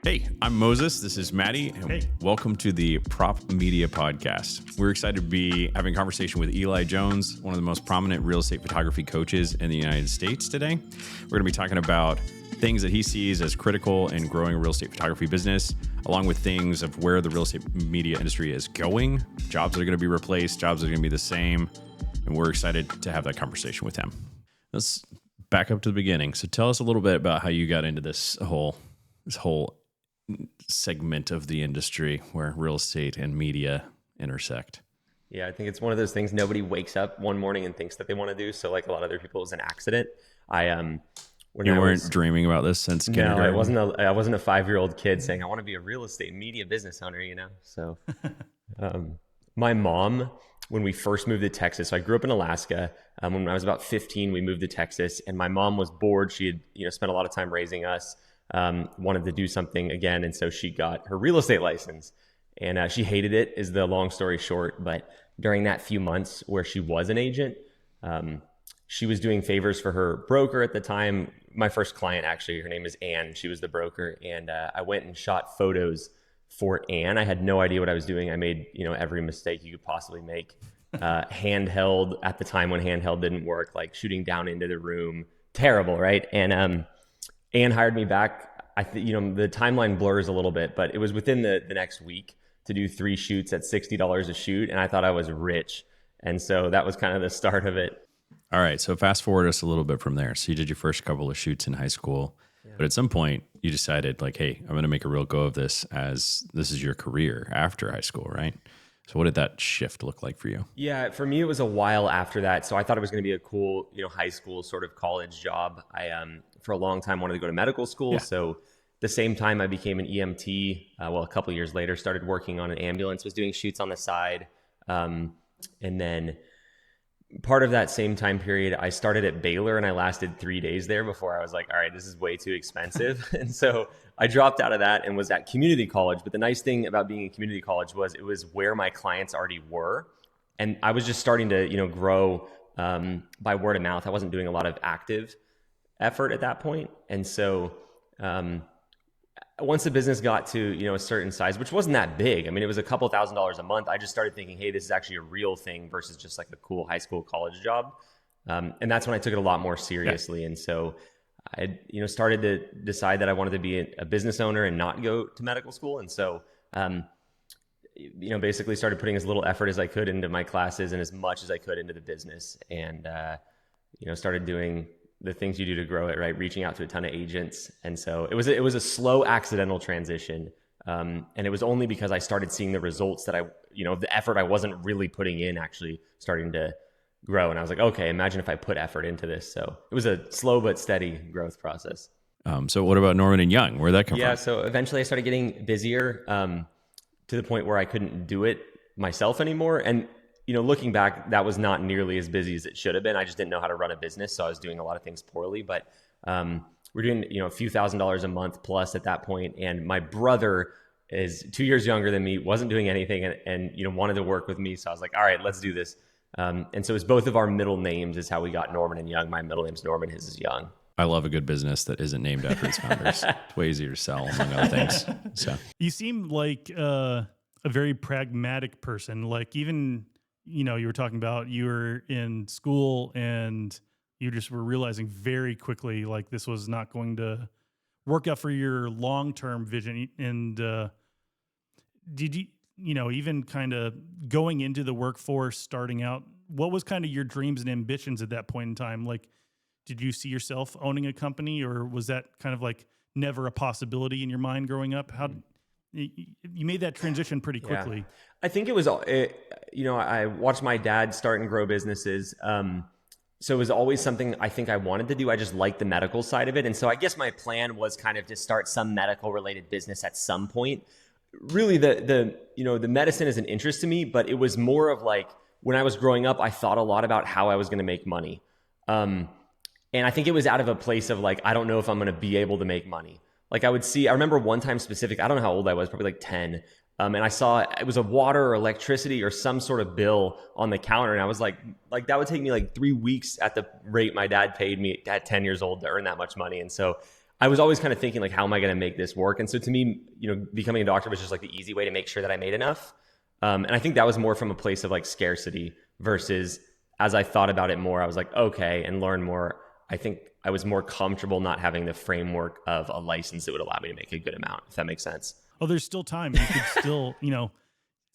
Hey, I'm Moses. This is Matty, and welcome to the Prop Media Podcast. We're excited to be having a conversation with Eli Jones, one of the most prominent real estate photography coaches in the United States today. We're going to be talking about things that he sees as critical in growing a real estate photography business, along with things of where the real estate media industry is going, jobs that are going to be replaced, jobs that are going to be the same, and we're excited to have that conversation with him. Let's back up to the beginning. So tell us a little bit about how you got into this whole segment of the industry where real estate and media intersect. Yeah, I think it's one of those things nobody wakes up one morning and thinks that they want to do. So like a lot of other people, it was an accident. You weren't dreaming about this since kindergarten? No, I wasn't a 5-year-old kid saying I want to be a real estate media business owner, you know? So my mom, when we first moved to Texas, so I grew up in Alaska. When I was about 15, we moved to Texas, and my mom was bored. She had spent a lot of time raising us, wanted to do something again. And so she got her real estate license, and she hated it, is the long story short. But during that few months where she was an agent, she was doing favors for her broker at the time. My first client, actually, her name is Ann. She was the broker. And I went and shot photos for Ann. I had no idea what I was doing. I made, every mistake you could possibly make. Handheld at the time when handheld didn't work, like shooting down into the room. Terrible, right? And Ann hired me back. The timeline blurs a little bit, but it was within the next week to do 3 shoots at $60 a shoot. And I thought I was rich. And so that was kind of the start of it. All right. So fast forward us a little bit from there. So you did your first couple of shoots in high school, but at some point you decided like, hey, I'm going to make a real go of this as this is your career after high school, right? So what did that shift look like for you? Yeah, for me, it was a while after that. So I thought it was going to be a cool, high school sort of college job. I, for a long time, wanted to go to medical school. Yeah. So the same time I became an EMT, a couple of years later, started working on an ambulance, was doing shoots on the side. And then part of that same time period, I started at Baylor, and I lasted 3 days there before I was like, all right, this is way too expensive. And so I dropped out of that and was at community college. But the nice thing about being in community college was it was where my clients already were. And I was just starting to, grow by word of mouth. I wasn't doing a lot of active effort at that point. And so once the business got to, a certain size, which wasn't that big. I mean, it was a couple $1,000s a month. I just started thinking, hey, this is actually a real thing versus just like a cool high school college job. And that's when I took it a lot more seriously. Yeah. And so I, started to decide that I wanted to be a business owner and not go to medical school. And so, basically started putting as little effort as I could into my classes and as much as I could into the business. And, started doing the things you do to grow it, right? Reaching out to a ton of agents. And so it was a slow accidental transition. And it was only because I started seeing the results that the effort I wasn't really putting in actually starting to grow. And I was like, okay, imagine if I put effort into this. So it was a slow but steady growth process. So what about Norman and Young? Where'd that come from? Yeah. So eventually I started getting busier to the point where I couldn't do it myself anymore. And looking back, that was not nearly as busy as it should have been. I just didn't know how to run a business. So I was doing a lot of things poorly, but we're doing, a few $1,000s a month plus at that point. And my brother is 2 years younger than me, wasn't doing anything and wanted to work with me. So I was like, all right, let's do this. And so it's both of our middle names is how we got Norman and Young. My middle name's Norman, his is Young. I love a good business that isn't named after its founders. It's way easier to sell, among other things. So you seem like a very pragmatic person. Like even, you were talking about you were in school and you just were realizing very quickly like this was not going to work out for your long-term vision. And did you, even kind of going into the workforce, starting out, what was kind of your dreams and ambitions at that point in time? Like, did you see yourself owning a company, or was that kind of like never a possibility in your mind growing up? How you made that transition pretty quickly? Yeah. I think it was, I watched my dad start and grow businesses. So it was always something I think I wanted to do. I just liked the medical side of it. And so I guess my plan was kind of to start some medical related business at some point. Really the medicine is an interest to me, but it was more of like when I was growing up, I thought a lot about how I was going to make money. And I think it was out of a place of like, I don't know if I'm going to be able to make money. Like I remember one time specific, I don't know how old I was, probably like 10. And I saw it was a water or electricity or some sort of bill on the counter. And I was like that would take me like 3 weeks at the rate my dad paid me at 10 years old to earn that much money. And so I was always kind of thinking like, how am I going to make this work? And so to me, becoming a doctor was just like the easy way to make sure that I made enough. And I think that was more from a place of like scarcity versus as I thought about it more, I was like, okay, and learn more. I think I was more comfortable not having the framework of a license that would allow me to make a good amount, if that makes sense. Oh, there's still time. You could still,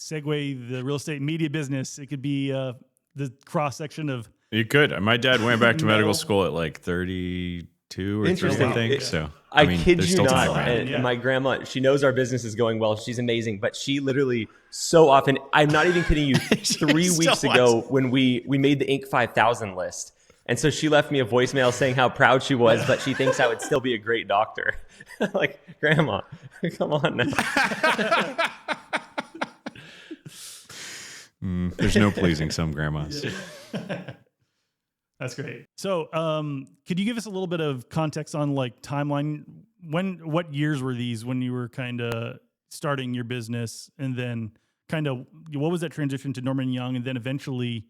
segue the real estate media business. It could be the cross section of. You could. My dad went back to medical school at like 32 or 3, I think. So I kid there's you still not. time, right? And my grandma, she knows our business is going well. She's amazing, but she literally so often. I'm not even kidding you. 3 weeks ago, when we made the Inc. 5000 list. And so she left me a voicemail saying how proud she was, but she thinks I would still be a great doctor. Like, Grandma, come on now. There's no pleasing some grandmas. That's great. So could you give us a little bit of context on like timeline? What years were these when you were kind of starting your business? And then kind of what was that transition to Norman Young and then eventually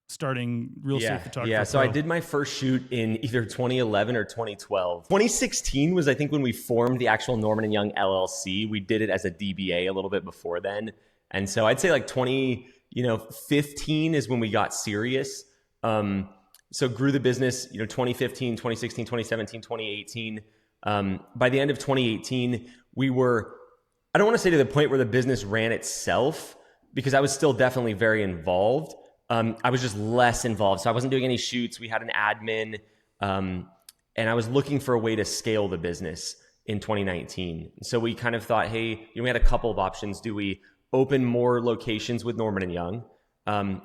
starting Real Estate Photography? Yeah, so I did my first shoot in either 2011 or 2012. 2016 was, I think, when we formed the actual Norman & Young LLC. We did it as a DBA a little bit before then. And so I'd say like 2015 is when we got serious. So grew the business, 2015, 2016, 2017, 2018. By the end of 2018, we were, I don't want to say to the point where the business ran itself, because I was still definitely very involved. I was just less involved. So I wasn't doing any shoots. We had an admin, and I was looking for a way to scale the business in 2019. So we kind of thought, hey, we had a couple of options. Do we open more locations with Norman & Young,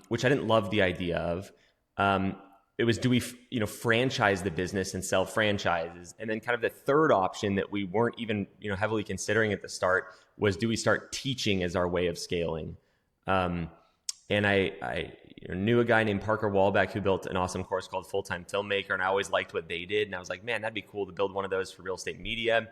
which I didn't love the idea of. It was, do we, franchise the business and sell franchises? And then kind of the third option that we weren't even, heavily considering at the start was, do we start teaching as our way of scaling? And I knew a guy named Parker Walbeck who built an awesome course called Full-Time Filmmaker, and I always liked what they did. And I was like, man, that'd be cool to build one of those for real estate media. And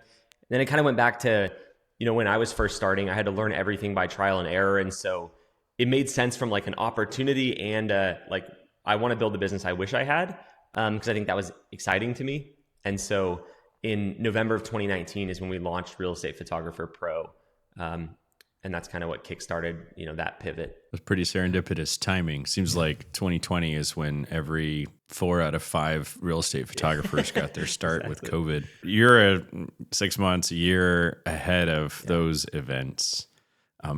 then it kind of went back to, when I was first starting, I had to learn everything by trial and error. And so it made sense from like an opportunity and like, I want to build the business I wish I had, because I think that was exciting to me. And so in November of 2019 is when we launched Real Estate Photographer Pro. And that's kind of what kickstarted, that pivot. It was pretty serendipitous timing. Seems like 2020 is when every 4 out of 5 real estate photographers got their start with COVID. You're 6 months, a year ahead of those events.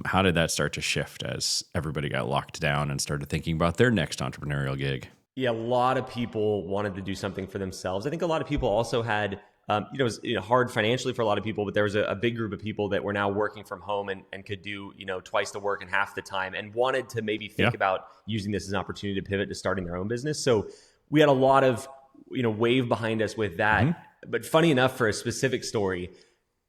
How did that start to shift as everybody got locked down and started thinking about their next entrepreneurial gig? Yeah, a lot of people wanted to do something for themselves. I think a lot of people also had, it was hard financially for a lot of people, but there was a big group of people that were now working from home and could do, twice the work in half the time and wanted to maybe think about using this as an opportunity to pivot to starting their own business. So we had a lot of, wave behind us with that. Mm-hmm. But funny enough, for a specific story,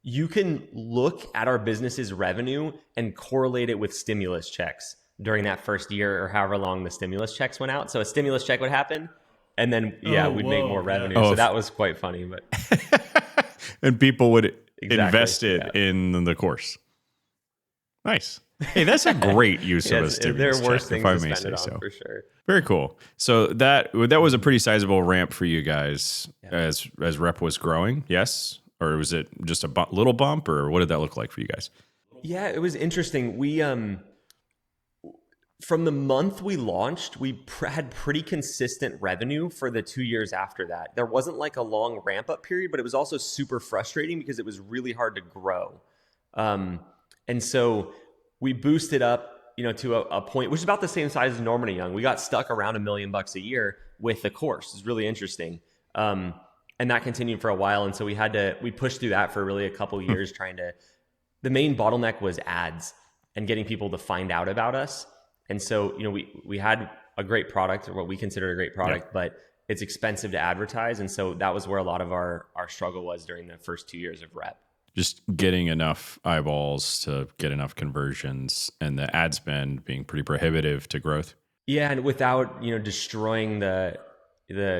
you can look at our business's revenue and correlate it with stimulus checks during that first year or however long the stimulus checks went out. So a stimulus check would happen and then, we'd make more revenue. So that was quite funny. But and people would invest it in the course. Nice. Hey, that's a great use of a stimulus check, if I may say so. For sure. Very cool. So that was a pretty sizable ramp for you guys as Rep was growing, yes? Or was it just a little bump, or what did that look like for you guys? Yeah, it was interesting. We, from the month we launched, we had pretty consistent revenue for the 2 years after that. There wasn't like a long ramp up period, but it was also super frustrating because it was really hard to grow. And so we boosted up, to a point, which is about the same size as Norman & Young. We got stuck around $1 million a year with the course. It's really interesting. And that continued for a while. And so we pushed through that for really a couple of years the main bottleneck was ads and getting people to find out about us. And so, we had a great product, or what we considered a great product, but it's expensive to advertise. And so that was where a lot of our struggle was during the first 2 years of Rep. Just getting enough eyeballs to get enough conversions and the ad spend being pretty prohibitive to growth. Yeah. And without, destroying the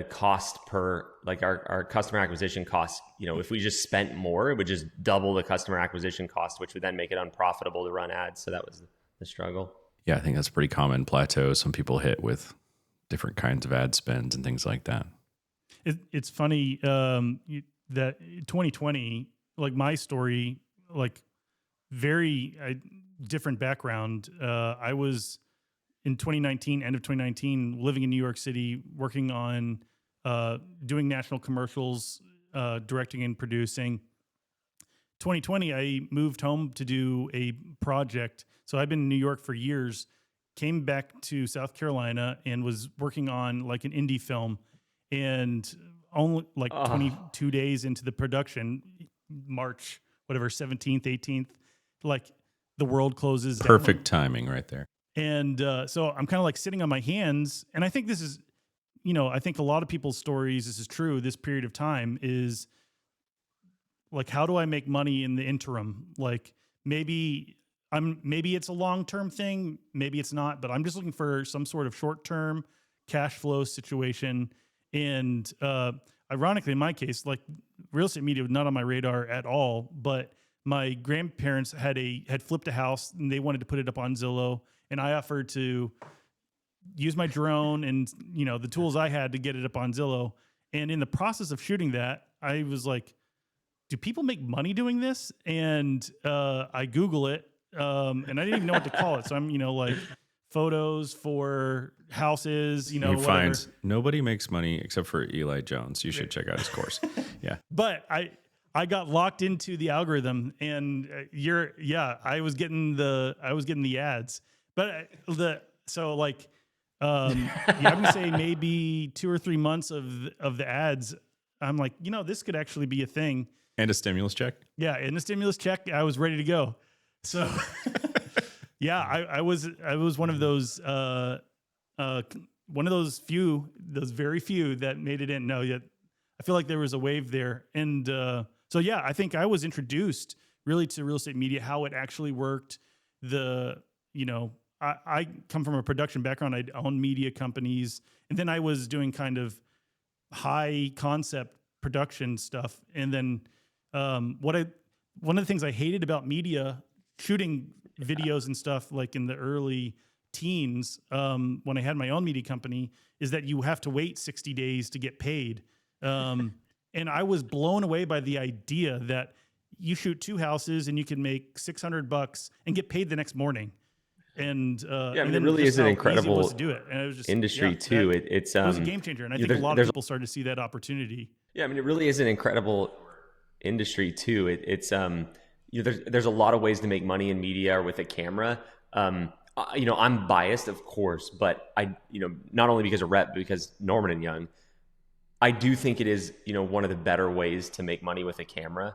cost per, like our customer acquisition cost, if we just spent more, it would just double the customer acquisition cost, which would then make it unprofitable to run ads. So that was the struggle. Yeah, I think that's a pretty common plateau some people hit with different kinds of ad spends and things like that. It's funny that 2020, like my story, like very different background. I was in 2019, end of 2019, living in New York City, working on doing national commercials, directing and producing. 2020, I moved home to do a project. So I've been in New York for years, came back to South Carolina and was working on like an indie film. And only like 22 days into the production, March, whatever, 17th, 18th, like the world closes down. Perfect timing right there. And so I'm kind of like sitting on my hands. And I think this is, I think a lot of people's stories, this is true, this period of time is like, how do I make money in the interim? Like maybe it's a long-term thing, maybe it's not, but I'm just looking for some sort of short-term cash flow situation. And ironically, in my case, like real estate media was not on my radar at all, but my grandparents had flipped a house and they wanted to put it up on Zillow, and I offered to use my drone and the tools I had to get it up on Zillow. And in the process of shooting that, I was like, do people make money doing this? And I Google it, and I didn't even know what to call it. So I'm like photos for houses, you find nobody makes money except for Eli Jones. You should check out his course. Yeah. But I got locked into the algorithm, and I was getting the ads. But I'm gonna say maybe 2 or 3 months of the ads. I'm like, this could actually be a thing. And a stimulus check. Yeah, and a stimulus check. I was ready to go. So, yeah, I was one of those very few that made it in. No, yet I feel like there was a wave there, and so yeah, I think I was introduced really to real estate media, how it actually worked. I come from a production background. I'd owned media companies, and then I was doing kind of high concept production stuff, and then one of the things I hated about media, shooting videos and stuff like in the early teens, when I had my own media company, is that you have to wait 60 days to get paid. And I was blown away by the idea that you shoot 2 houses and you can make $600 and get paid the next morning. And it really is an incredible to do it. And it was just, industry too. It was a game changer, and I think a lot of people started to see that opportunity. Yeah, I mean, it really is an incredible industry too. There's a lot of ways to make money in media or with a camera. I'm biased, of course, but not only because of REPP, but because Norman and Young, I do think it is, one of the better ways to make money with a camera.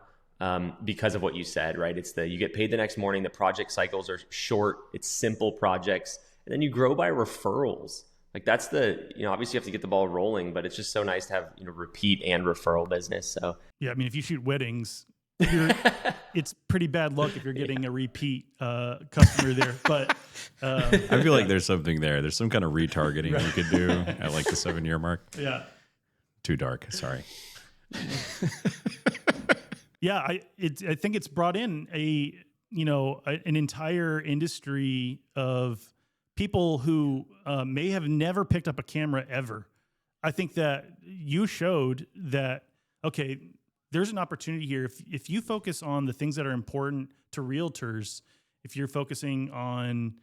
Because of what you said, right? You get paid the next morning. The project cycles are short. It's simple projects. And then you grow by referrals. Like that's obviously you have to get the ball rolling, but it's just so nice to have, repeat and referral business. So yeah, I mean, if you shoot weddings, it's pretty bad luck if you're getting a repeat customer there. But I feel like there's something there. There's some kind of retargeting you could do at like the 7-year mark. Yeah. Too dark. Sorry. Yeah, I think it's brought in an entire industry of people who may have never picked up a camera ever. I think that you showed that, okay, there's an opportunity here. If you focus on the things that are important to realtors, if you're focusing on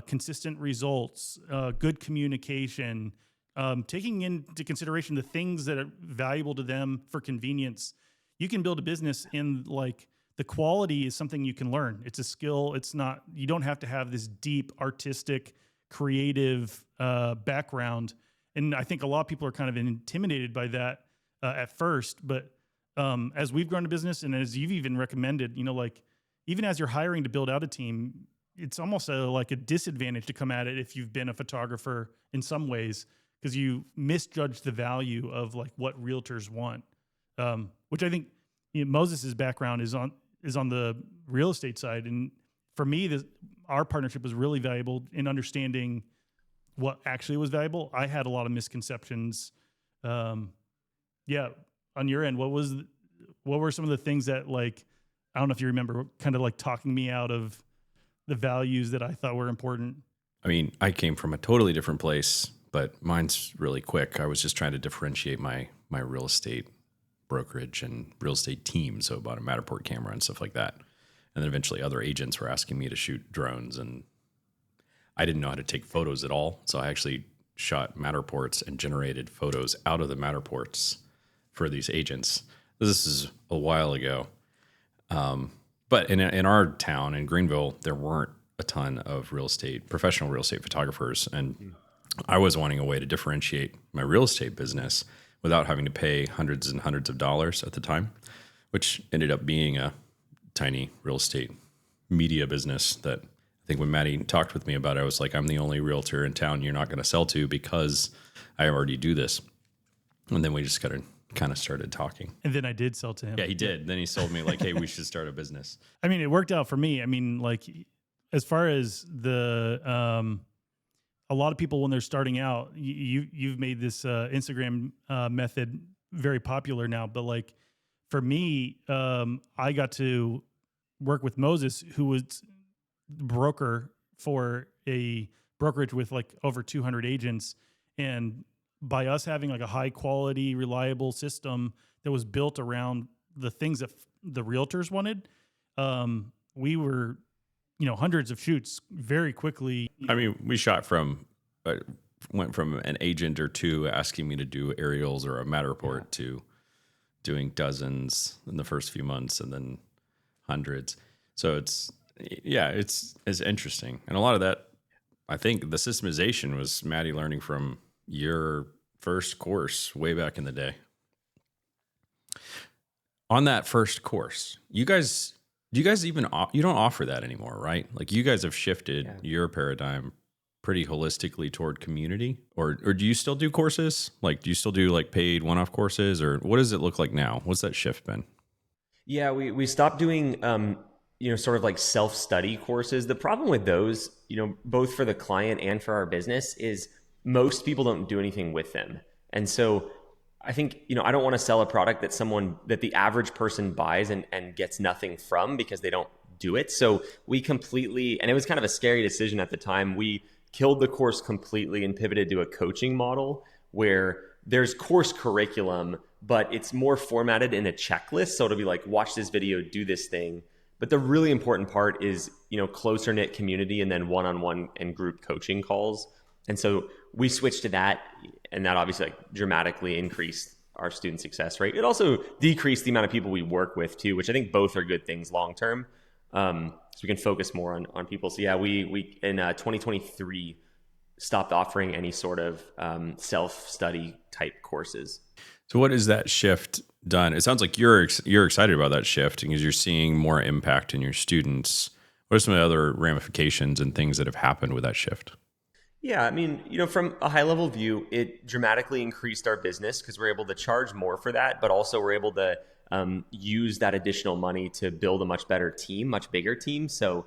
consistent results, good communication, taking into consideration the things that are valuable to them for convenience, you can build a business in like the quality is something you can learn. It's a skill. It's not, you don't have to have this deep artistic, creative background. And I think a lot of people are kind of intimidated by that at first, but as we've grown a business and as you've even recommended, like even as you're hiring to build out a team, it's almost like a disadvantage to come at it if you've been a photographer in some ways, because you misjudge the value of like what realtors want. Which I think Moses' background is on the real estate side, and for me, our partnership was really valuable in understanding what actually was valuable. I had a lot of misconceptions. On your end, what were some of the things that, like, I don't know if you remember, kind of like talking me out of the values that I thought were important? I mean, I came from a totally different place, but mine's really quick. I was just trying to differentiate my my real estate brokerage and real estate team. So I bought a Matterport camera and stuff like that. And then eventually other agents were asking me to shoot drones, and I didn't know how to take photos at all. So I actually shot Matterports and generated photos out of the Matterports for these agents. This is a while ago. But in our town, in Greenville, there weren't a ton of professional real estate photographers. And I was wanting a way to differentiate my real estate business without having to pay hundreds and hundreds of dollars at the time, which ended up being a tiny real estate media business that I think when Matty talked with me about it, I was like, I'm the only realtor in town you're not going to sell to because I already do this. And then we just kind of started talking. And then I did sell to him. Yeah, he did. Then he sold me like, hey, we should start a business. I mean, it worked out for me. I mean, like as far as a lot of people when they're starting out, you've made this Instagram method very popular now. But like for me, I got to work with Moses, who was the broker for a brokerage with like over 200 agents. And by us having like a high quality, reliable system that was built around the things that the realtors wanted, we were, hundreds of shoots very quickly. I mean, we went from an agent or two asking me to do aerials or a Matterport to doing dozens in the first few months and then hundreds. So it's interesting. And a lot of that, I think the systemization was Matty learning from your first course way back in the day. On that first course, you don't offer that anymore, right? Like you guys have shifted your paradigm pretty holistically toward community, or do you still do courses? Like, do you still do like paid one-off courses, or what does it look like now? What's that shift been? Yeah, we stopped doing, sort of like self-study courses. The problem with those, both for the client and for our business is most people don't do anything with them. And so I think, I don't want to sell a product that the average person buys and gets nothing from because they don't do it. So we completely, and it was kind of a scary decision at the time, we killed the course completely and pivoted to a coaching model where there's course curriculum, but it's more formatted in a checklist. So it'll be like, watch this video, do this thing. But the really important part is, closer knit community and then one-on-one and group coaching calls. And so we switched to that, and that obviously like dramatically increased our student success rate. It also decreased the amount of people we work with too, which I think both are good things long-term. So we can focus more on people. So yeah, we in 2023 stopped offering any sort of self-study type courses. So what has that shift done? It sounds like you're excited about that shift because you're seeing more impact in your students. What are some of the other ramifications and things that have happened with that shift? Yeah, I mean, from a high level view, it dramatically increased our business because we're able to charge more for that, but also we're able to use that additional money to build a much better team, much bigger team. So,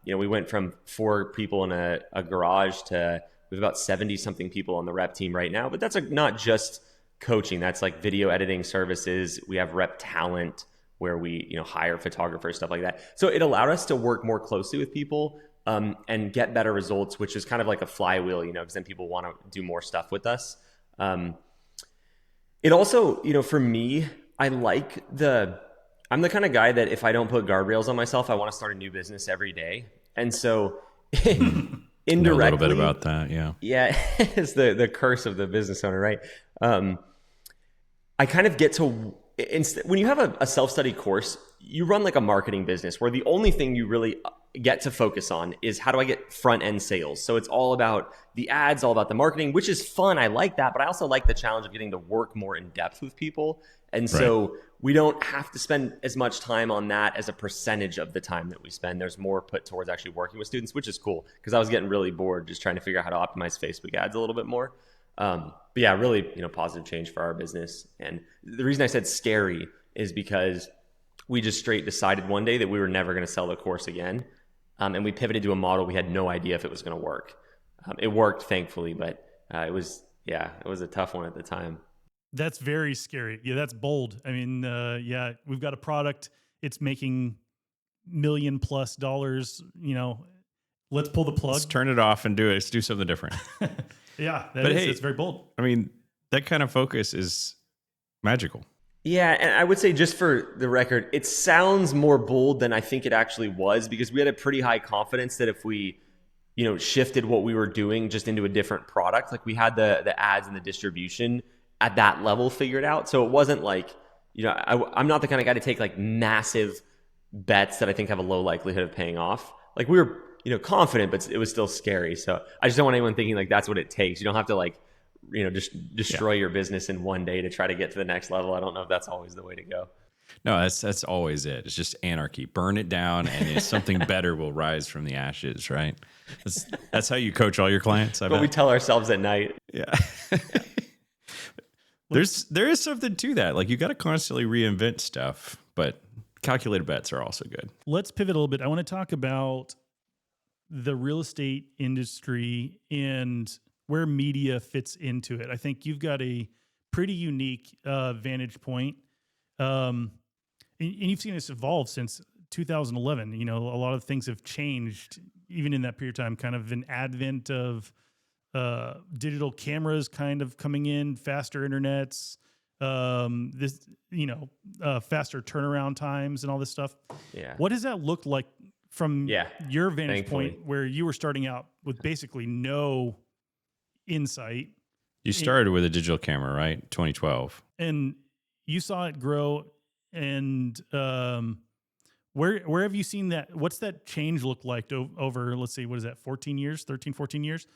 we went from 4 people in a garage to we have about 70 something people on the REPP team right now. But that's not just coaching. That's like video editing services. We have REPP talent where we, hire photographers, stuff like that. So it allowed us to work more closely with people and get better results, which is kind of like a flywheel, because then people want to do more stuff with us. It also, for me, I'm the kind of guy that if I don't put guardrails on myself, I want to start a new business every day. And so indirectly, know a little bit about that. Yeah. Yeah. It's the curse of the business owner, right? I kind of get to, when you have a self-study course, you run like a marketing business where the only thing you really get to focus on is how do I get front end sales? So it's all about the ads, all about the marketing, which is fun. I like that, but I also like the challenge of getting to work more in depth with people. And so we don't have to spend as much time on that as a percentage of the time that we spend. There's more put towards actually working with students, which is cool because I was getting really bored just trying to figure out how to optimize Facebook ads a little bit more. But yeah, really, positive change for our business. And the reason I said scary is because we just straight decided one day that we were never going to sell the course again. And we pivoted to a model we had no idea if it was going to work. It worked, thankfully, but it was a tough one at the time. That's very scary. Yeah, that's bold. I mean, we've got a product. It's making $1 million+ let's pull the plug. Let's turn it off and do it. Let's do something different. Yeah, it's very bold. I mean, that kind of focus is magical. Yeah, and I would say, just for the record, it sounds more bold than I think it actually was, because we had a pretty high confidence that if we, shifted what we were doing just into a different product, like we had the ads and the distribution at that level figured out. So it wasn't like, I'm not the kind of guy to take like massive bets that I think have a low likelihood of paying off. Like we were, confident, but it was still scary. So I just don't want anyone thinking like that's what it takes. You don't have to like, just destroy your business in one day to try to get to the next level. I don't know if that's always the way to go. No, that's always it. It's just anarchy. Burn it down, and something better will rise from the ashes. Right? That's how you coach all your clients. But we tell ourselves at night. Yeah. There is something to that. Like you got to constantly reinvent stuff, but calculated bets are also good. Let's pivot a little bit. I want to talk about the real estate industry and where media fits into it. I think you've got a pretty unique vantage point. And you've seen this evolve since 2011. A lot of things have changed even in that period of time, kind of an advent of digital cameras kind of coming in, faster internets, faster turnaround times and all this stuff. Yeah. What does that look like from your vantage Thankfully. point, where you were starting out with basically no insight? You started with a digital camera, right? 2012. And you saw it grow. And where have you seen that? What's that change look like over, let's see, what is that, 14 years, 13, 14 years?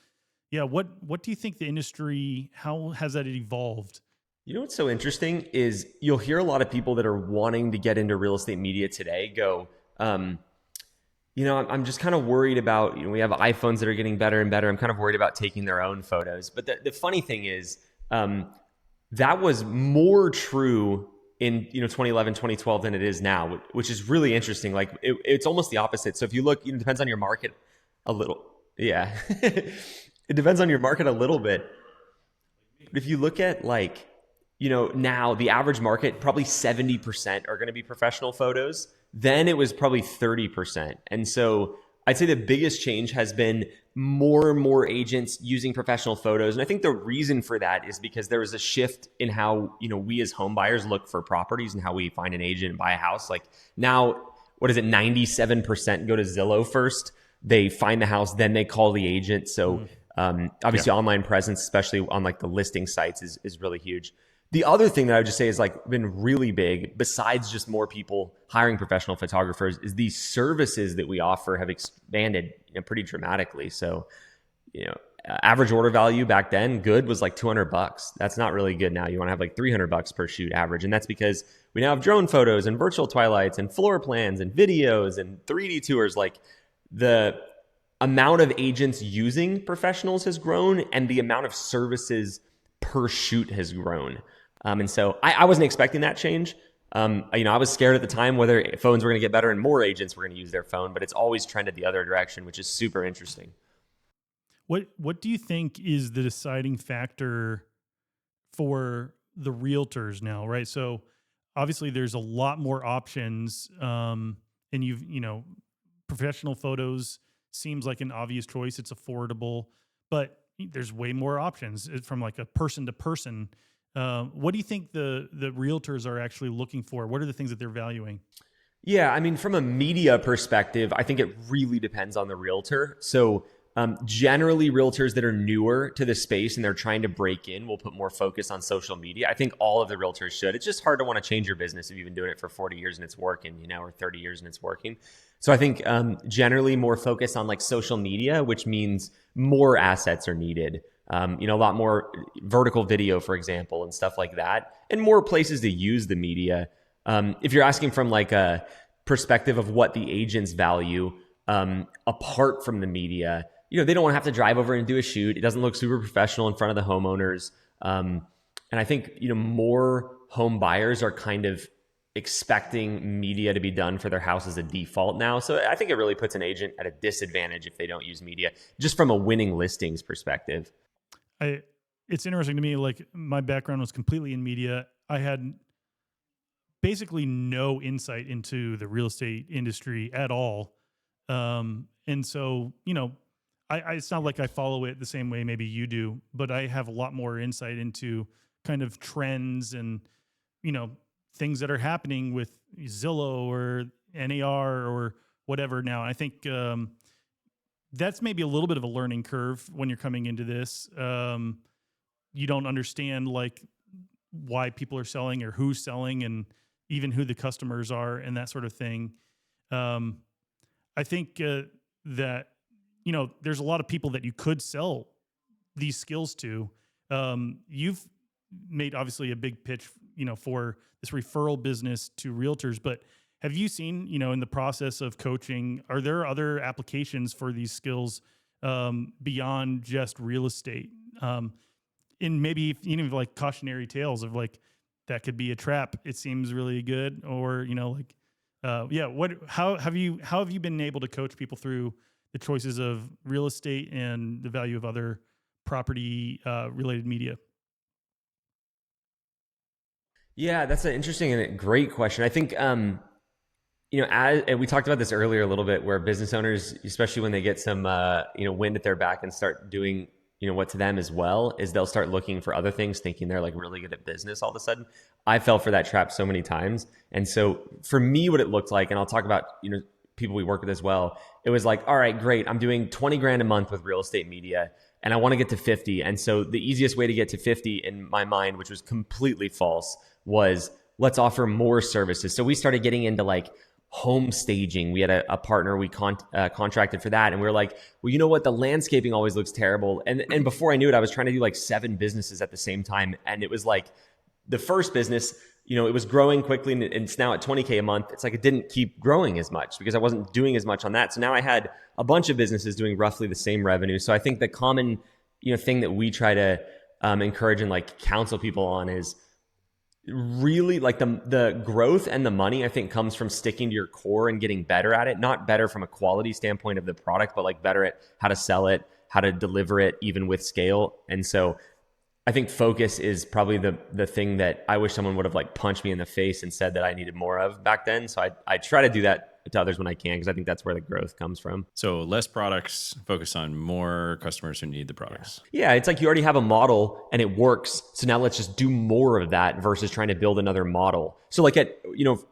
Yeah. What do you think the industry, how has that evolved? What's so interesting is you'll hear a lot of people that are wanting to get into real estate media today go, I'm just kind of worried about, we have iPhones that are getting better and better. I'm kind of worried about taking their own photos. But the funny thing is, that was more true in 2011, 2012 than it is now, which is really interesting. Like it's almost the opposite. So if you look, it depends on your market a little. Yeah. It depends on your market a little bit. But if you look at like, now the average market, probably 70% are going to be professional photos. Then it was probably 30%. And so I'd say the biggest change has been more and more agents using professional photos. And I think the reason for that is because there was a shift in how, we as home buyers look for properties and how we find an agent and buy a house. Like now, 97% go to Zillow first. They find the house, then they call the agent. So obviously online presence, especially on like the listing sites, is really huge. The other thing that I would just say is like been really big, besides just more people hiring professional photographers, is these services that we offer have expanded pretty dramatically. So, average order value back then, good, was like $200. That's not really good now. You want to have like $300 per shoot average. And that's because we now have drone photos and virtual twilights and floor plans and videos and 3D tours. Like the amount of agents using professionals has grown, and the amount of services per shoot has grown. And so I wasn't expecting that change. I was scared at the time whether phones were going to get better and more agents were going to use their phone, but it's always trended the other direction, which is super interesting. What do you think is the deciding factor for the realtors now, right? So obviously there's a lot more options, and professional photos seems like an obvious choice. It's affordable, but there's way more options from like a person to person. What do you think the realtors are actually looking for? What are the things that they're valuing? Yeah, I mean, from a media perspective, I think it really depends on the realtor. So generally, realtors that are newer to the space and they're trying to break in will put more focus on social media. I think all of the realtors should. It's just hard to want to change your business if you've been doing it for 40 years and it's working, or 30 years and it's working. So I think generally more focus on like social media, which means more assets are needed. A lot more vertical video, for example, and stuff like that, and more places to use the media. If you're asking from like a perspective of what the agents value, apart from the media, they don't want to have to drive over and do a shoot. It doesn't look super professional in front of the homeowners. And I think, more home buyers are kind of expecting media to be done for their house as a default now. So I think it really puts an agent at a disadvantage if they don't use media, just from a winning listings perspective. It's interesting to me, like my background was completely in media. I had basically no insight into the real estate industry at all. And so, it's not like I follow it the same way maybe you do, but I have a lot more insight into kind of trends and things that are happening with Zillow or NAR or whatever now. I think that's maybe a little bit of a learning curve when you're coming into this. You don't understand like why people are selling or who's selling and even who the customers are and that sort of thing. I think that, there's a lot of people that you could sell these skills to. You've made obviously a big pitch, for this referral business to realtors, but have you seen, in the process of coaching, are there other applications for these skills beyond just real estate? In maybe even like cautionary tales of like, that could be a trap. It seems really good. Or, how have you been able to coach people through the choices of real estate and the value of other property related media? Yeah, that's an interesting and great question. I think, and we talked about this earlier a little bit, where business owners, especially when they get some, wind at their back and start doing, what to them as well, is they'll start looking for other things, thinking they're like really good at business all of a sudden. I fell for that trap so many times. And so for me, what it looked like, and I'll talk about, people we work with as well, it was like, all right, great. I'm doing 20 grand a month with real estate media and I want to get to 50. And so the easiest way to get to 50 in my mind, which was completely false, was let's offer more services. So we started getting into like home staging. We had a partner we contracted for that. And we were like, well, you know what? The landscaping always looks terrible. And before I knew it, I was trying to do like 7 businesses at the same time. And it was like the first business, it was growing quickly and it's now at 20K a month. It's like it didn't keep growing as much because I wasn't doing as much on that. So now I had a bunch of businesses doing roughly the same revenue. So I think the common, thing that we try to encourage and like counsel people on is really like the growth and the money, I think, comes from sticking to your core and getting better at it. Not better from a quality standpoint of the product, but like better at how to sell it, how to deliver it, even with scale. And so I think focus is probably the thing that I wish someone would have like punched me in the face and said that I needed more of back then. So I try to do that to others when I can, because I think that's where the growth comes from. So less products, focus on more customers who need the products. Yeah, it's like you already have a model and it works. So now let's just do more of that versus trying to build another model. So like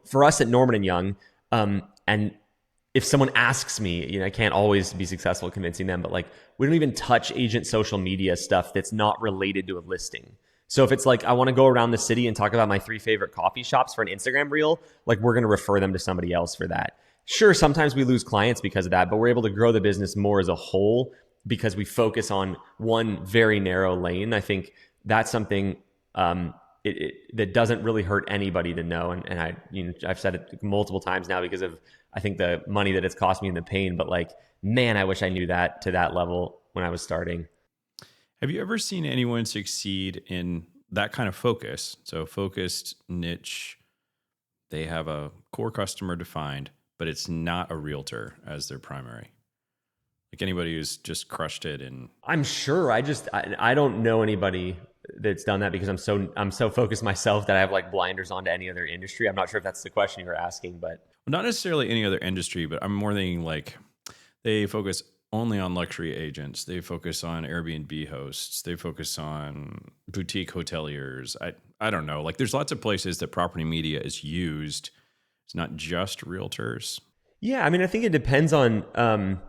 for us at Norman and Young, and if someone asks me, I can't always be successful at convincing them, but like we don't even touch agent social media stuff that's not related to a listing. So if it's like, I want to go around the city and talk about my 3 favorite coffee shops for an Instagram reel, like we're going to refer them to somebody else for that. Sure, sometimes we lose clients because of that, but we're able to grow the business more as a whole because we focus on one very narrow lane. I think that's something that doesn't really hurt anybody to know. And I've said it multiple times now because of, I think, the money that it's cost me and the pain, but like, man, I wish I knew that to that level when I was starting. Have you ever seen anyone succeed in that kind of focus? So focused niche, they have a core customer defined, but it's not a realtor as their primary. Like anybody who's just crushed it. And I'm sure I don't know anybody that's done that because I'm so focused myself that I have like blinders onto any other industry. I'm not sure if that's the question you were asking, but not necessarily any other industry, but I'm more thinking like they focus only on luxury agents. They focus on Airbnb hosts. They focus on boutique hoteliers. I don't know. Like there's lots of places that property media is used. It's not just realtors. Yeah. I mean, I think it depends on,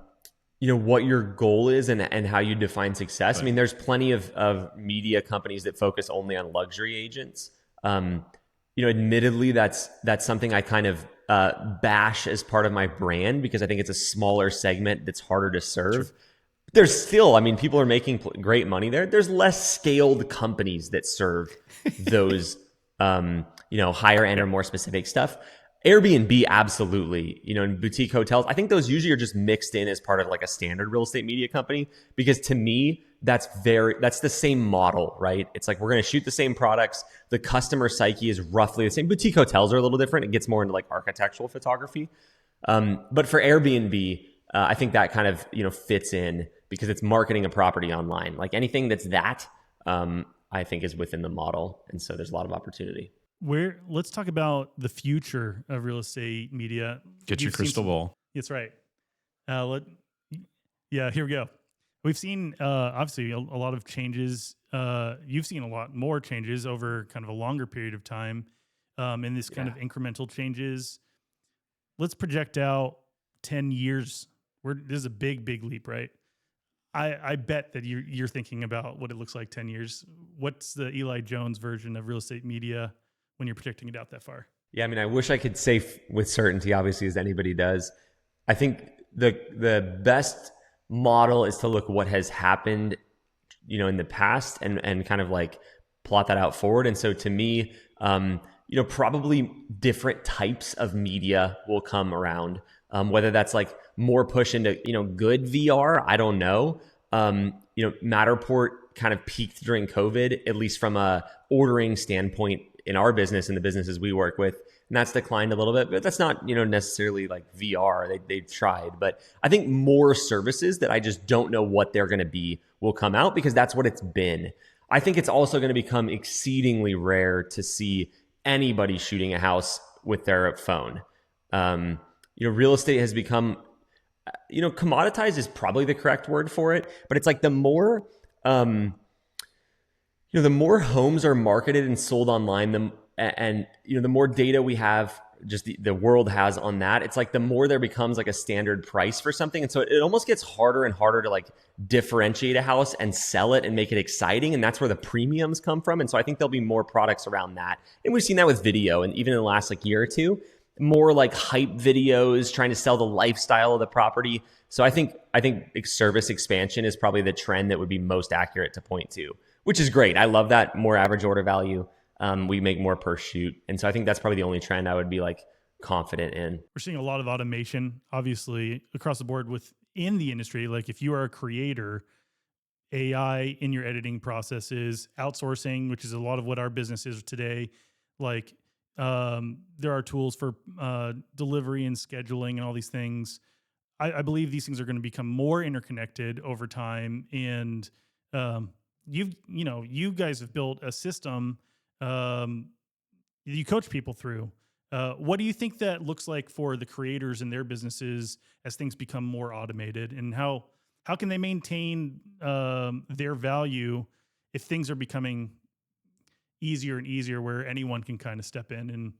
what your goal is and how you define success. Right. I mean, there's plenty of media companies that focus only on luxury agents. Admittedly, that's something I kind of bash as part of my brand because I think it's a smaller segment that's harder to serve. Sure. There's still, people are making great money there. There's less scaled companies that serve those, higher end or more specific stuff. Airbnb, absolutely. And boutique hotels, I think those usually are just mixed in as part of like a standard real estate media company, because to me, that's the same model, right? It's like, we're going to shoot the same products. The customer psyche is roughly the same. Boutique hotels are a little different. It gets more into like architectural photography. But for Airbnb, I think that kind of, fits in because it's marketing a property online. Like anything that's I think is within the model. And so there's a lot of opportunity. Let's talk about the future of real estate media. Get your crystal ball. That's right. Here we go. We've seen obviously a lot of changes. You've seen a lot more changes over kind of a longer period of time. and this kind of incremental changes. Let's project out 10 years. This is a big, big leap, right? I bet that you're thinking about what it looks like 10 years. What's the Eli Jones version of real estate media when you're projecting it out that far? Yeah, I mean, I wish I could say with certainty, obviously, as anybody does. I think the best model is to look what has happened, in the past and kind of like plot that out forward. And so to me, probably different types of media will come around, whether that's like more push into, good VR. I don't know. Matterport kind of peaked during COVID, at least from a ordering standpoint in our business and the businesses we work with. And that's declined a little bit, but that's not, necessarily like VR. They tried, but I think more services that I just don't know what they're going to be will come out because that's what it's been. I think it's also going to become exceedingly rare to see anybody shooting a house with their phone. Real estate has become, commoditized is probably the correct word for it, but it's like the more homes are marketed and sold online, the more data we have, just the world has on that, it's like the more there becomes like a standard price for something. And so it almost gets harder and harder to like differentiate a house and sell it and make it exciting. And that's where the premiums come from. And so I think there'll be more products around that. And we've seen that with video. And even in the last like year or two, more like hype videos trying to sell the lifestyle of the property. So I think service expansion is probably the trend that would be most accurate to point to, which is great. I love that. More average order value. We make more per shoot. And so I think that's probably the only trend I would be like confident in. We're seeing a lot of automation, obviously, across the board within the industry. Like if you are a creator, AI in your editing processes, outsourcing, which is a lot of what our business is today. Like there are tools for delivery and scheduling and all these things. I believe these things are going to become more interconnected over time. And you guys have built a system you coach people through. What do you think that looks like for the creators and their businesses as things become more automated, and how can they maintain their value if things are becoming easier and easier where anyone can kind of step in and,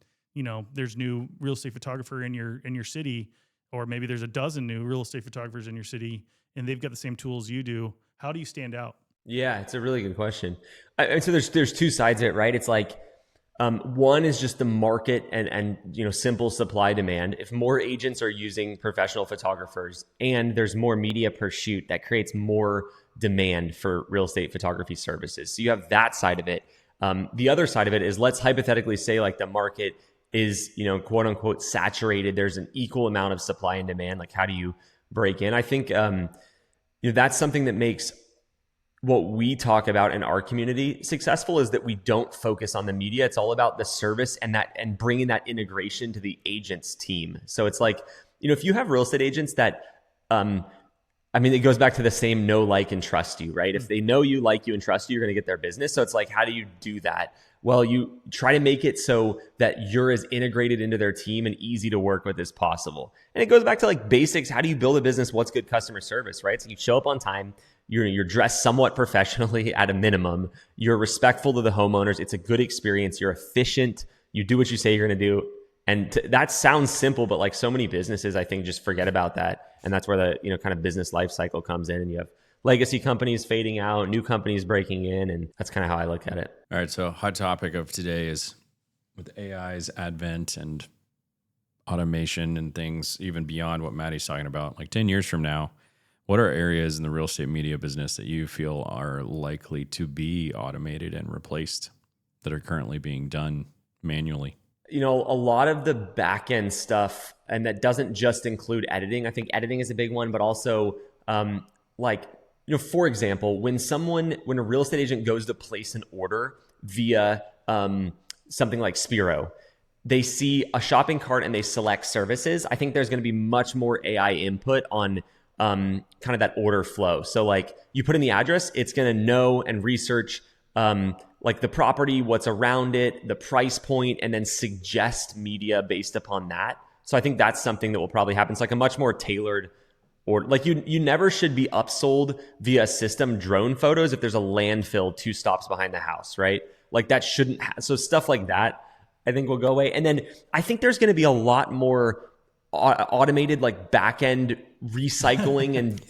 there's new real estate photographer in your city, or maybe there's a dozen new real estate photographers in your city and they've got the same tools you do. How do you stand out? Yeah, it's a really good question. So there's two sides of it, right? It's like one is just the market and simple supply demand. If more agents are using professional photographers and there's more media per shoot, that creates more demand for real estate photography services. So you have that side of it. The other side of it is, let's hypothetically say like the market is quote unquote saturated. There's an equal amount of supply and demand. Like how do you break in? I think that's something that makes what we talk about in our community successful, is that we don't focus on the media. It's all about the service and bringing that integration to the agent's team. So it's like, if you have real estate agents that, it goes back to the same know, like, and trust you, right? If they know you, like you, and trust you, you're going to get their business. So it's like, how do you do that? Well, you try to make it so that you're as integrated into their team and easy to work with as possible. And it goes back to like basics. How do you build a business? What's good customer service, right? So you show up on time. You're dressed somewhat professionally at a minimum. You're respectful to the homeowners. It's a good experience. You're efficient. You do what you say you're going to do. And that sounds simple, but like so many businesses, I think, just forget about that. And that's where the kind of business life cycle comes in. And you have legacy companies fading out, new companies breaking in. And that's kind of how I look at it. All right. So hot topic of today is with AI's advent and automation and things even beyond what Matty's talking about, like 10 years from now, what are areas in the real estate media business that you feel are likely to be automated and replaced that are currently being done manually? A lot of the back end stuff, and that doesn't just include editing. I think editing is a big one, but also for example, when a real estate agent goes to place an order via something like Spiro, they see a shopping cart and they select services. I think there's going to be much more AI input on kind of that order flow. So like you put in the address, it's going to know and research like the property, what's around it, the price point, and then suggest media based upon that. So I think that's something that will probably happen. It's like a much more tailored order. Like you never should be upsold via system drone photos if there's a landfill 2 stops behind the house, right? Like that shouldn't so stuff like that I think will go away. And then I think there's going to be a lot more automated like back-end recycling and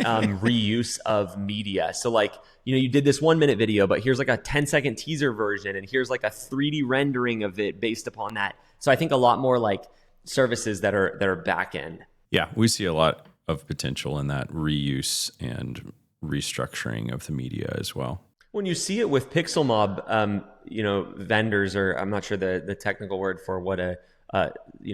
reuse of media. So like, you did this 1 minute video, but here's like a 10-second teaser version, and here's like a 3D rendering of it based upon that. So I think a lot more like services that are back-end. Yeah, we see a lot of potential in that reuse and restructuring of the media as well. When you see it with Pixlmob, vendors, or I'm not sure the technical word for what a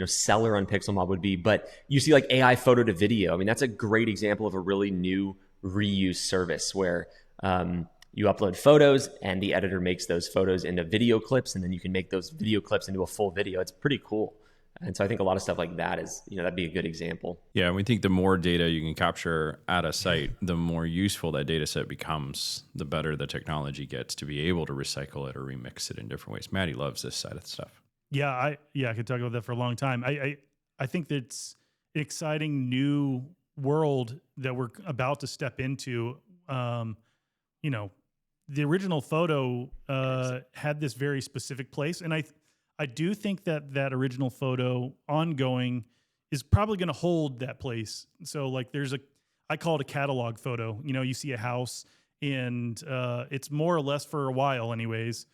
seller on Pixlmob would be, but you see like AI photo to video. I mean, that's a great example of a really new reuse service where you upload photos and the editor makes those photos into video clips, and then you can make those video clips into a full video. It's pretty cool. And so I think a lot of stuff like that is, that'd be a good example. Yeah, and we think the more data you can capture at a site, the more useful that data set becomes, the better the technology gets to be able to recycle it or remix it in different ways. Matty loves this side of the stuff. Yeah, I could talk about that for a long time. I think that's an exciting new world that we're about to step into. The original photo had this very specific place, and I do think that original photo ongoing is probably going to hold that place. So like I call it a catalog photo. You see a house and it's more or less for a while anyways,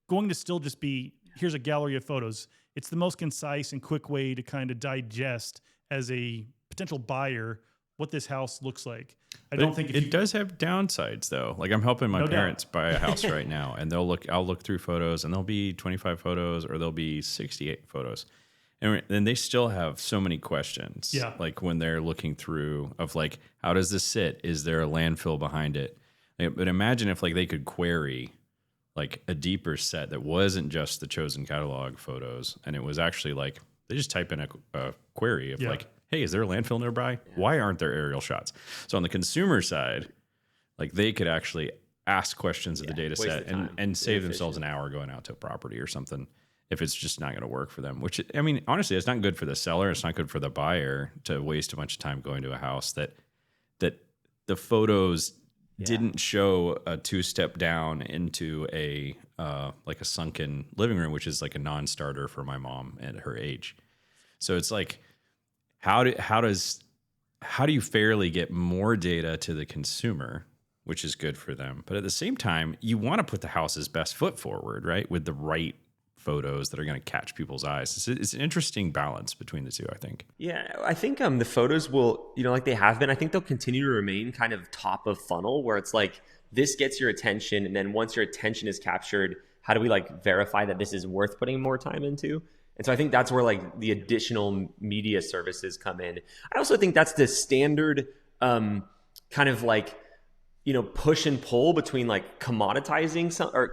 going to still just be, here's a gallery of photos. It's the most concise and quick way to kind of digest as a potential buyer what this house looks like. I don't think it does have downsides though. Like I'm helping my parents buy a house right now, and I'll look through photos, and there'll be 25 photos or there'll be 68 photos. And then they still have so many questions. Yeah. Like when they're looking through of like, how does this sit? Is there a landfill behind it? But imagine if like they could query like a deeper set that wasn't just the chosen catalog photos, and it was actually like they just type in a query of like, hey, is there a landfill nearby? Why aren't there aerial shots? So on the consumer side, like they could actually ask questions of the data set and save themselves an hour going out to a property or something if it's just not going to work for them. Which, I mean, honestly, it's not good for the seller. It's not good for the buyer to waste a bunch of time going to a house that the photos didn't show a 2-step down into a like a sunken living room, which is like a non-starter for my mom at her age. So it's like, how do you fairly get more data to the consumer, which is good for them, but at the same time, you want to put the house's best foot forward, right? With the right photos that are going to catch people's eyes. It's an interesting balance between the two, I think. Yeah, I think the photos will, like they have been, I think they'll continue to remain kind of top of funnel, where it's like, this gets your attention, and then once your attention is captured, how do we like verify that this is worth putting more time into? And so I think that's where like the additional media services come in. I also think that's the standard kind of like, push and pull between like commoditizing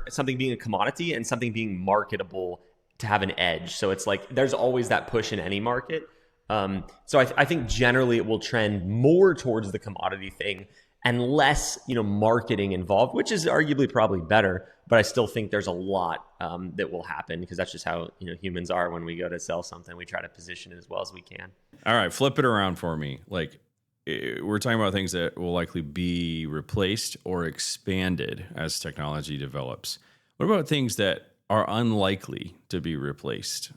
something being a commodity and something being marketable to have an edge. So it's like there's always that push in any market. So I think generally it will trend more towards the commodity thing and less, marketing involved, which is arguably probably better. But I still think there's a lot that will happen, because that's just how humans are. When we go to sell something, we try to position it as well as we can. All right, flip it around for me. Like we're talking about things that will likely be replaced or expanded as technology develops. What about things that are unlikely to be replaced,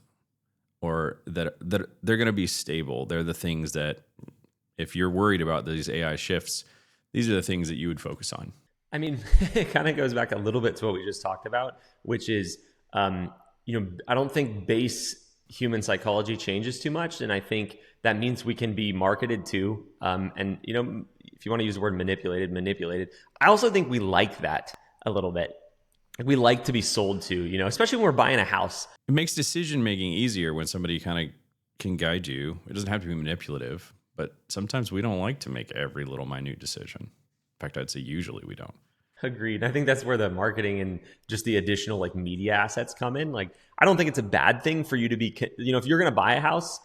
or that they're going to be stable? They're the things that, if you're worried about these AI shifts, these are the things that you would focus on. I mean, it kind of goes back a little bit to what we just talked about, which is, I don't think base human psychology changes too much. And I think that means we can be marketed to, and, if you want to use the word manipulated. I also think we like that a little bit. We like to be sold to, especially when we're buying a house. It makes decision-making easier when somebody kind of can guide you. It doesn't have to be manipulative, but sometimes we don't like to make every little minute decision. In fact, I'd say usually we don't. Agreed. I think that's where the marketing and just the additional like media assets come in. Like, I don't think it's a bad thing for you to be, if you're going to buy a house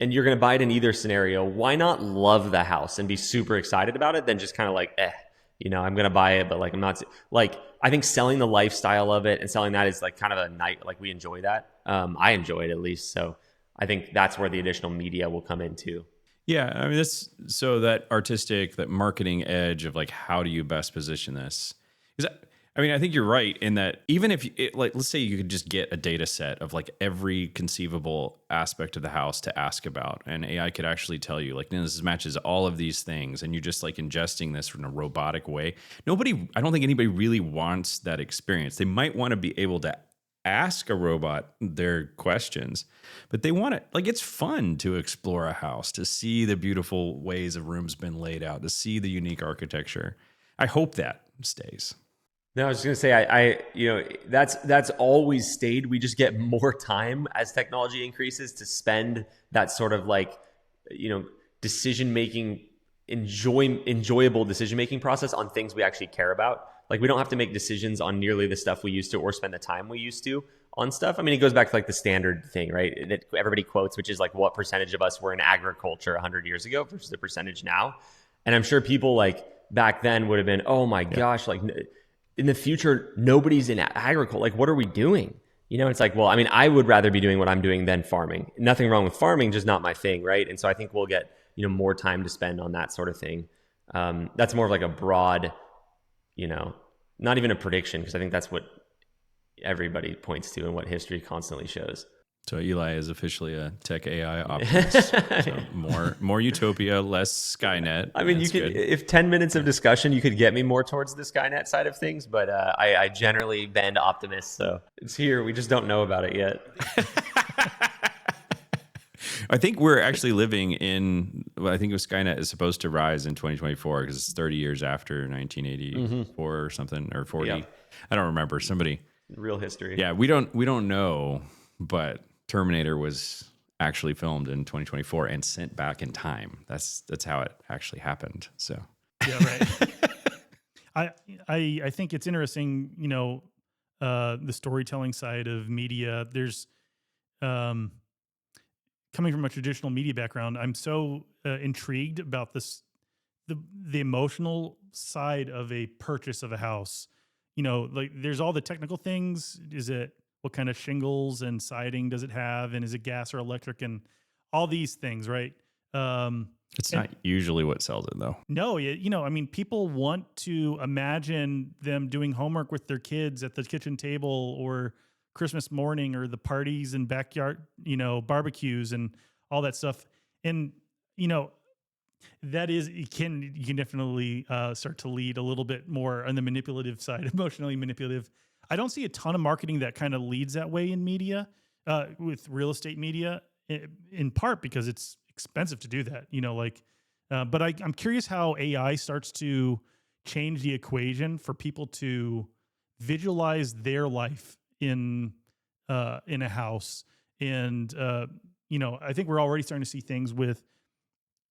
and you're going to buy it in either scenario, why not love the house and be super excited about it? Then just kind of like, I'm going to buy it, but like, I'm not like, I think selling the lifestyle of it and selling that is like kind of a night, like we enjoy that. I enjoy it at least. So I think that's where the additional media will come in too. Yeah, I mean, so that artistic, that marketing edge of like, how do you best position this? Because I mean, I think you're right in that even if let's say you could just get a data set of like every conceivable aspect of the house to ask about, and AI could actually tell you like, this matches all of these things, and you're just like ingesting this in a robotic way. I don't think anybody really wants that experience. They might want to be able to ask a robot their questions, but they want it like, it's fun to explore a house, to see the beautiful ways a room's been laid out, to see the unique architecture. I hope that stays. No, I was just gonna say, I that's always stayed. We just get more time as technology increases to spend that sort of like, decision making, enjoyable decision making process on things we actually care about. Like we don't have to make decisions on nearly the stuff we used to, or spend the time we used to on stuff. I mean, it goes back to like the standard thing, right? That everybody quotes, which is like what percentage of us were in agriculture 100 years ago versus the percentage now. And I'm sure people like back then would have been, oh my gosh, like in the future, nobody's in agriculture. Like, what are we doing? It's like, well, I mean, I would rather be doing what I'm doing than farming. Nothing wrong with farming, just not my thing, right? And so I think we'll get, more time to spend on that sort of thing. That's more of like a broad, not even a prediction, because I think that's what everybody points to and what history constantly shows. So Eli is officially a tech AI optimist. So more utopia, less Skynet. I mean, if 10 minutes of discussion, you could get me more towards the Skynet side of things, but I generally bend optimist. So it's here. We just don't know about it yet. I think we're actually living in, I think Skynet is supposed to rise in 2024 because it's 30 years after 1984 or something, or 40. Yeah. I don't remember. Somebody. Real history. Yeah, we don't know, but Terminator was actually filmed in 2024 and sent back in time. That's how it actually happened. So yeah, right. I think it's interesting, the storytelling side of media. There's coming from a traditional media background, I'm so intrigued about the emotional side of a purchase of a house. Like there's all the technical things. What kind of shingles and siding does it have? And is it gas or electric? And all these things, right? It's not usually what sells it, though. No, I mean, people want to imagine them doing homework with their kids at the kitchen table, or Christmas morning, or the parties and backyard, barbecues and all that stuff. And, that is, you can definitely start to lead a little bit more on the manipulative side, emotionally manipulative. I don't see a ton of marketing that kind of leads that way in media, with real estate media, in part because it's expensive to do that, but I'm curious how AI starts to change the equation for people to visualize their life in a house. And, I think we're already starting to see things with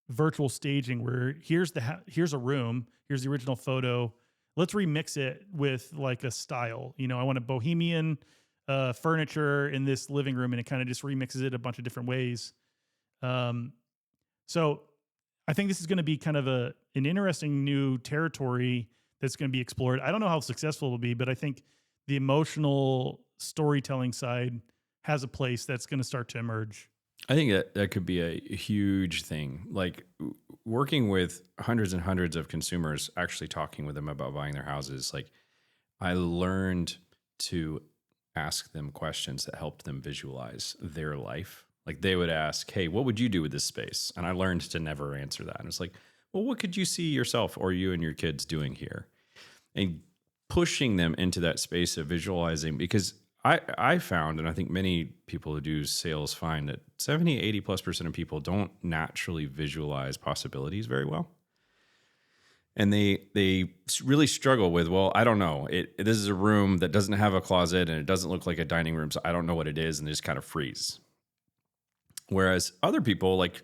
virtual staging where here's a room, here's the original photo. Let's remix it with like a style. I want a bohemian furniture in this living room, and it kind of just remixes it a bunch of different ways. So I think this is going to be kind of an interesting new territory that's going to be explored. I don't know how successful it'll be, but I think the emotional storytelling side has a place that's going to start to emerge. I think that could be a huge thing. Like working with hundreds and hundreds of consumers, actually talking with them about buying their houses. Like I learned to ask them questions that helped them visualize their life. Like they would ask, hey, what would you do with this space? And I learned to never answer that. And it's like, well, what could you see yourself or you and your kids doing here? And pushing them into that space of visualizing, because I found, and I think many people who do sales find, that 70, 80+% of people don't naturally visualize possibilities very well. And they really struggle with, well, I don't know. This is a room that doesn't have a closet and it doesn't look like a dining room, so I don't know what it is, and they just kind of freeze. Whereas other people, like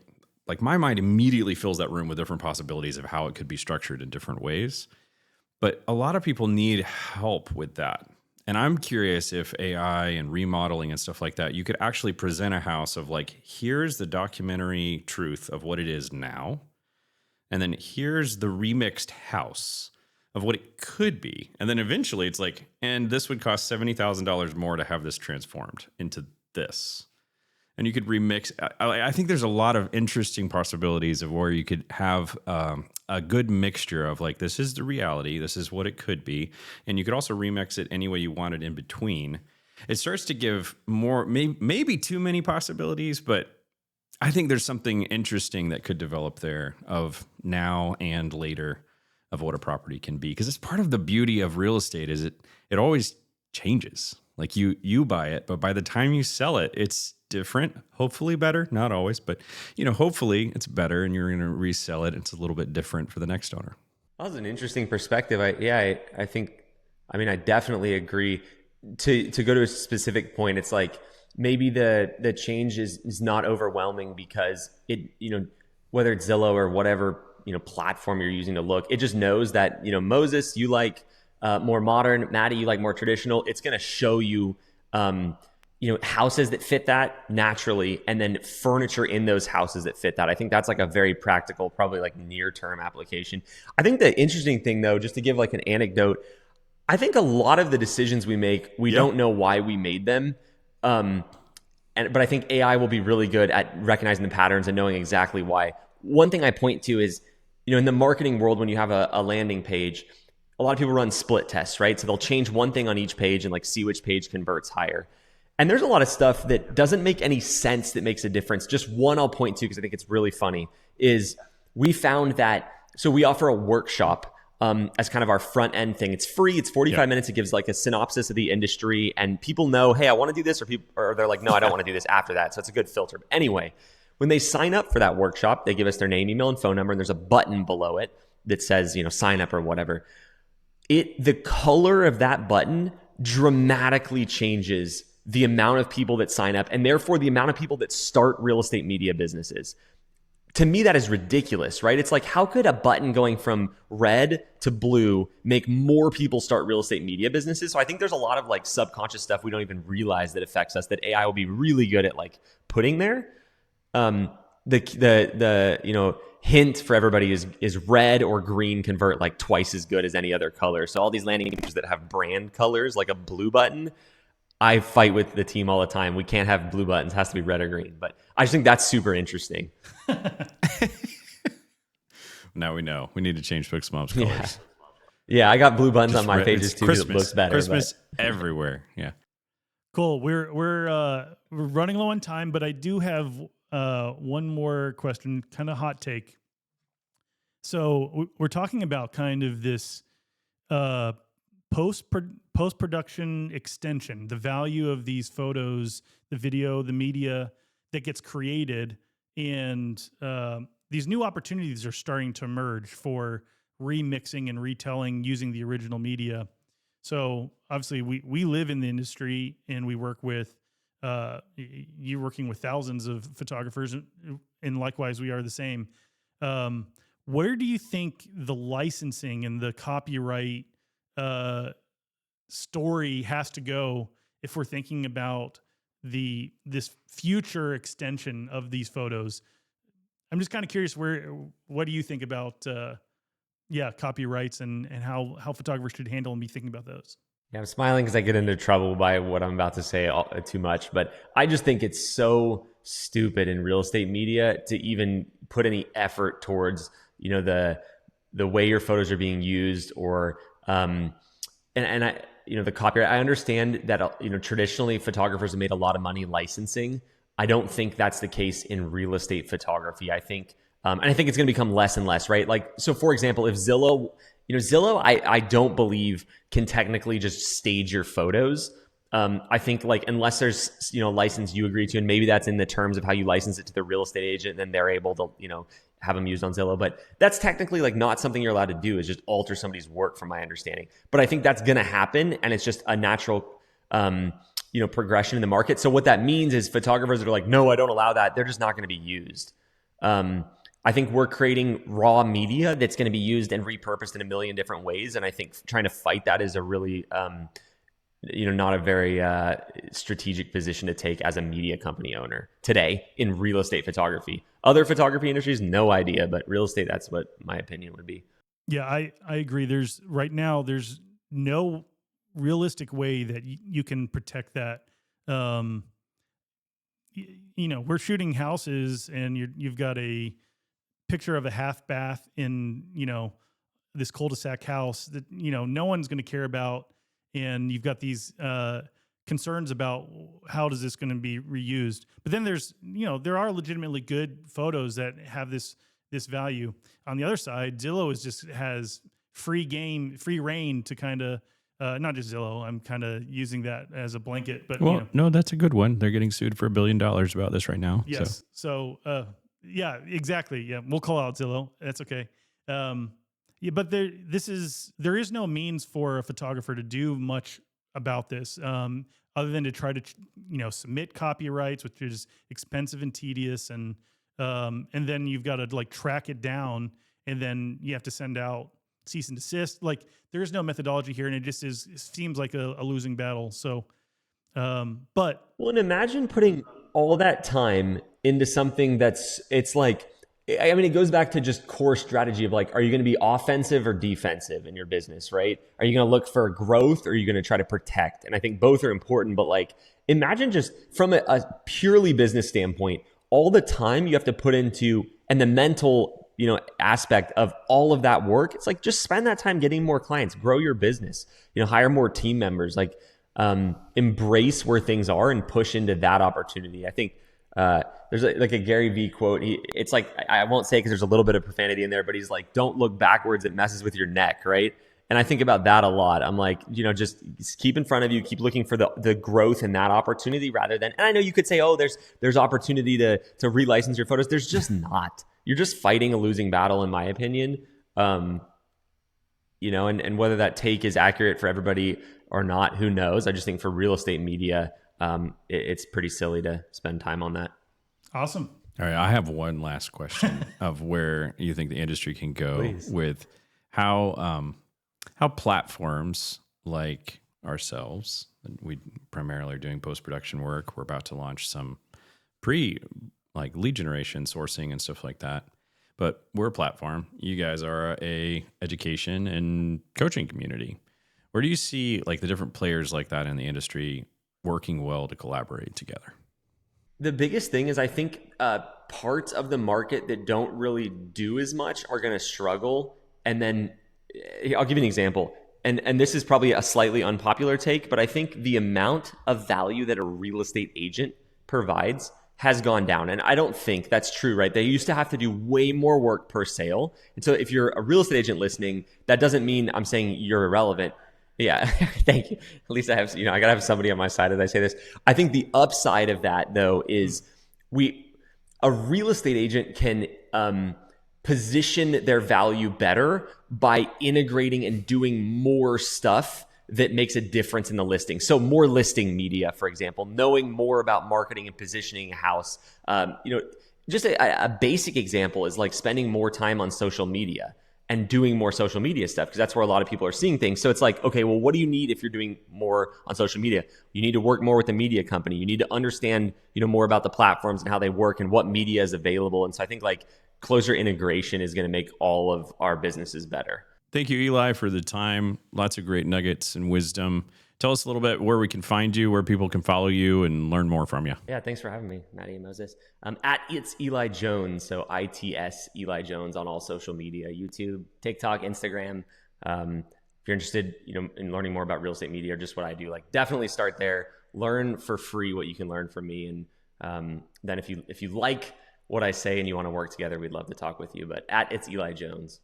my mind immediately fills that room with different possibilities of how it could be structured in different ways. But a lot of people need help with that. And I'm curious if AI and remodeling and stuff like that, you could actually present a house of like, here's the documentary truth of what it is now. And then here's the remixed house of what it could be. And then eventually it's like, and this would cost $70,000 more to have this transformed into this. And you could remix. I think there's a lot of interesting possibilities of where you could have a good mixture of like, this is the reality, this is what it could be. And you could also remix it any way you wanted in between. It starts to give more, maybe too many possibilities, but I think there's something interesting that could develop there of now and later of what a property can be. Because it's part of the beauty of real estate is it always changes. Like you buy it, but by the time you sell it, it's different, hopefully better, not always, but hopefully it's better and you're going to resell it. It's a little bit different for the next owner. That was an interesting perspective. I think, I definitely agree. To go to a specific point, it's like maybe the change is not overwhelming because it, whether it's Zillow or whatever, platform you're using to look, it just knows that, Moses, you like more modern, Matty, you like more traditional. It's going to show you, houses that fit that naturally, and then furniture in those houses that fit that. I think that's like a very practical, probably like near-term application. I think the interesting thing though, just to give like an anecdote, I think a lot of the decisions we make, we don't know why we made them. But I think AI will be really good at recognizing the patterns and knowing exactly why. One thing I point to is, in the marketing world, when you have a landing page, a lot of people run split tests, right? So they'll change one thing on each page and like see which page converts higher. And there's a lot of stuff that doesn't make any sense that makes a difference. Just one I'll point to because I think it's really funny is we found that, so we offer a workshop as kind of our front end thing. It's free. It's 45 minutes. It gives like a synopsis of the industry and people know, hey, I want to do this, or they're like, no, I don't want to do this after that. So it's a good filter. But anyway, when they sign up for that workshop, they give us their name, email, and phone number, and there's a button below it that says, sign up or whatever. The color of that button dramatically changes the amount of people that sign up and therefore the amount of people that start real estate media businesses. To me, that is ridiculous, right? It's like, how could a button going from red to blue make more people start real estate media businesses? So I think there's a lot of like subconscious stuff we don't even realize that affects us that AI will be really good at like putting there. The hint for everybody is red or green convert like twice as good as any other color. So all these landing pages that have brand colors, like a blue button, I fight with the team all the time. We can't have blue buttons. It has to be red or green. But I just think that's super interesting. Now we know. We need to change Pixlmob's colors. Yeah, I got blue buttons Just on my pages too. Christmas. It looks better. Christmas everywhere. Yeah. Cool. We're running low on time, but I do have one more question, kind of hot take. So we're talking about kind of this post-production extension, the value of these photos, the video, the media that gets created, and these new opportunities are starting to emerge for remixing and retelling using the original media. So obviously we live in the industry and we work with, you're working with thousands of photographers, and likewise we are the same. Where do you think the licensing and the copyright story has to go if we're thinking about this future extension of these photos? I'm just kind of curious, what do you think about copyrights and how photographers should handle and be thinking about those? Yeah, I'm smiling because I get into trouble by what I'm about to say too much, but I just think it's so stupid in real estate media to even put any effort towards, the way your photos are being used or, and I, the copyright. I understand that, traditionally photographers have made a lot of money licensing. I don't think that's the case in real estate photography. I think, and I think it's going to become less and less, right? Like, so for example, if Zillow, I don't believe can technically just stage your photos. I think like, unless there's, license you agree to, and maybe that's in the terms of how you license it to the real estate agent, and then they're able to, have them used on Zillow. But that's technically like not something you're allowed to do, is just alter somebody's work from my understanding. But I think that's going to happen. And it's just a natural, progression in the market. So what that means is photographers that are like, no, I don't allow that, they're just not going to be used. I think we're creating raw media that's going to be used and repurposed in a million different ways. And I think trying to fight that is a really, not a very strategic position to take as a media company owner today in real estate photography. Other photography industries, no idea, but real estate, that's what my opinion would be. Yeah, I agree. There's no realistic way that you can protect that. we're shooting houses and you've got a picture of a half bath in, this cul-de-sac house that, no one's going to care about. And you've got these concerns about how does this going to be reused. But then there's, there are legitimately good photos that have this value. On the other side, Zillow has free reign to kind of, not just Zillow, I'm kind of using that as a blanket, but no, that's a good one. They're getting sued for $1 billion about this right now. Yes. So yeah, exactly. Yeah. We'll call out Zillow. That's okay. But there is no means for a photographer to do much about this, other than to try to, submit copyrights, which is expensive and tedious. And then you've got to track it down, and then you have to send out cease and desist. There is no methodology here, and it seems like a losing battle. So, and imagine putting all that time into something it goes back to just core strategy of are you going to be offensive or defensive in your business, right? Are you going to look for growth, or are you going to try to protect? And I think both are important, but imagine just from a purely business standpoint, all the time you have to put into, and the mental, aspect of all of that work. It's just spend that time getting more clients, grow your business, hire more team members, embrace where things are and push into that opportunity. I think there's a Gary Vee quote. I won't say because there's a little bit of profanity in there, but he's don't look backwards. It messes with your neck. Right. And I think about that a lot. I'm just keep in front of you, keep looking for the growth in that opportunity rather than, and I know you could say, oh, there's opportunity to relicense your photos. There's just not. You're just fighting a losing battle, in my opinion. And whether that take is accurate for everybody or not, who knows? I just think for real estate media, it's pretty silly to spend time on that. Awesome. All right. I have one last question of where you think the industry can go. Please. With how platforms like ourselves, we primarily are doing post-production work. We're about to launch some lead generation, sourcing, and stuff like that. But we're a platform. You guys are a education and coaching community. Where do you see the different players like that in the industry working well to collaborate together? The biggest thing is I think parts of the market that don't really do as much are going to struggle. And then I'll give you an example. And this is probably a slightly unpopular take, but I think the amount of value that a real estate agent provides has gone down. And I don't think that's true, right? They used to have to do way more work per sale. And so if you're a real estate agent listening, that doesn't mean I'm saying you're irrelevant. Yeah, thank you. At least I have, I gotta have somebody on my side as I say this. I think the upside of that though is a real estate agent can position their value better by integrating and doing more stuff that makes a difference in the listing. So more listing media, for example, knowing more about marketing and positioning a house. Just a basic example is spending more time on social media and doing more social media stuff, because that's where a lot of people are seeing things. So it's okay, well, what do you need if you're doing more on social media? You need to work more with the media company. You need to understand, more about the platforms and how they work and what media is available. And so I think closer integration is going to make all of our businesses better. Thank you, Eli, for the time. Lots of great nuggets and wisdom. Tell us a little bit where we can find you, where people can follow you and learn more from you. Yeah, thanks for having me, Matty and Moses. At It's Eli Jones, so ITS Eli Jones on all social media, YouTube, TikTok, Instagram. If you're interested, in learning more about real estate media or just what I do, definitely start there. Learn for free what you can learn from me, and then if you like what I say and you want to work together, we'd love to talk with you. But at It's Eli Jones.